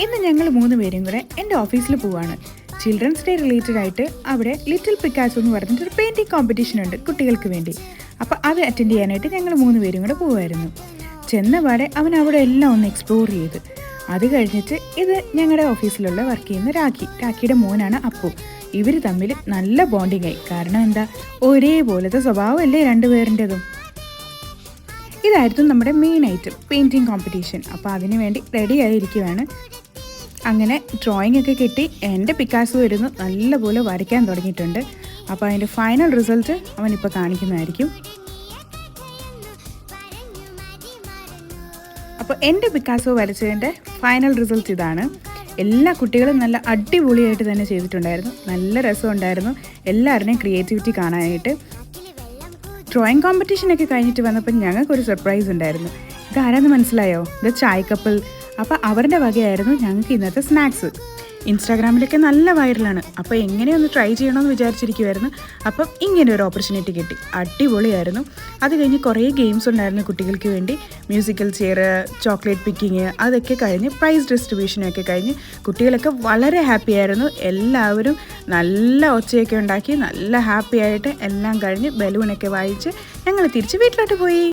ഇന്ന് ഞങ്ങൾ 3 പേരും കൂടെ എൻ്റെ ഓഫീസിൽ പോവാണ്. ചിൽഡ്രൻസ് ഡേ റിലേറ്റഡ് ആയിട്ട് അവിടെ ലിറ്റിൽ പിക്കാസോ എന്ന് പറഞ്ഞിട്ടൊരു പെയിൻറ്റിങ് കോമ്പറ്റീഷൻ ഉണ്ട് കുട്ടികൾക്ക് വേണ്ടി. അപ്പോൾ അത് അറ്റൻഡ് ചെയ്യാനായിട്ട് ഞങ്ങൾ 3 പേരും കൂടെ പോകുമായിരുന്നു. ചെന്നപാടെ അവൻ അവിടെ എല്ലാം ഒന്ന് എക്സ്പ്ലോർ ചെയ്ത് അത് കഴിഞ്ഞിട്ട് ഇത് ഞങ്ങളുടെ ഓഫീസിലുള്ള വർക്ക് ചെയ്യുന്ന രാഖിയുടെ മോനാണ് അപ്പു. ഇവർ തമ്മിൽ നല്ല ബോണ്ടിങ് ആയി. കാരണം എന്താ, ഒരേപോലത്തെ സ്വഭാവമല്ലേ രണ്ടുപേരിൻ്റെതും. ഇതായിരുന്നു നമ്മുടെ മെയിൻ ഐറ്റം, പെയിൻറ്റിങ് കോമ്പറ്റീഷൻ. അപ്പോൾ അതിന് വേണ്ടി റെഡി ആയിരിക്കുവാണ്. അങ്ങനെ ഡ്രോയിങ് ഒക്കെ കിട്ടി. എൻ്റെ പിക്കാസോ വരുന്നു, നല്ലപോലെ വരയ്ക്കാൻ തുടങ്ങിയിട്ടുണ്ട്. അപ്പോൾ അതിൻ്റെ ഫൈനൽ റിസൾട്ട് അവനിപ്പോൾ കാണിക്കുന്നതായിരിക്കും. അപ്പോൾ എൻ്റെ പിക്കാസോ വരച്ചതിൻ്റെ ഫൈനൽ റിസൾട്ട് ഇതാണ്. എല്ലാ കുട്ടികളും നല്ല അടിപൊളിയായിട്ട് തന്നെ ചെയ്തിട്ടുണ്ടായിരുന്നു. നല്ല രസമുണ്ടായിരുന്നു എല്ലാവരുടെയും ക്രിയേറ്റിവിറ്റി കാണാനായിട്ട്. ഡ്രോയിങ് കോമ്പറ്റീഷനൊക്കെ കഴിഞ്ഞിട്ട് വന്നപ്പോൾ ഞങ്ങൾക്കൊരു സർപ്രൈസ് ഉണ്ടായിരുന്നു. ഇതാരാന്ന് മനസ്സിലായോ? ഇത് ചായ് കപ്പിൾ. അപ്പോൾ അവരുടെ വകയായിരുന്നു ഞങ്ങൾക്ക് ഇന്നത്തെ സ്നാക്സ്. ഇൻസ്റ്റാഗ്രാമിലൊക്കെ നല്ല വൈറലാണ്. അപ്പോൾ എങ്ങനെയൊന്ന് ട്രൈ ചെയ്യണമെന്ന് വിചാരിച്ചിരിക്കുമായിരുന്നു. അപ്പം ഇങ്ങനെ ഒരു ഓപ്പർച്യൂണിറ്റി കിട്ടി. അടിപൊളിയായിരുന്നു. അത് കഴിഞ്ഞ് കുറേ ഗെയിംസ് ഉണ്ടായിരുന്നു കുട്ടികൾക്ക് വേണ്ടി. മ്യൂസിക്കൽ ചെയർ, ചോക്ലേറ്റ് പിക്കിങ്, അതൊക്കെ കഴിഞ്ഞ് പ്രൈസ് ഡിസ്ട്രിബ്യൂഷനൊക്കെ കഴിഞ്ഞ് കുട്ടികളൊക്കെ വളരെ ഹാപ്പി ആയിരുന്നു. എല്ലാവരും നല്ല ഒച്ചയൊക്കെ ഉണ്ടാക്കി നല്ല ഹാപ്പി ആയിട്ട് എല്ലാം കഴിഞ്ഞ് ബലൂണൊക്കെ വായിച്ച് ഞങ്ങൾ തിരിച്ച് വീട്ടിലോട്ട് പോയി.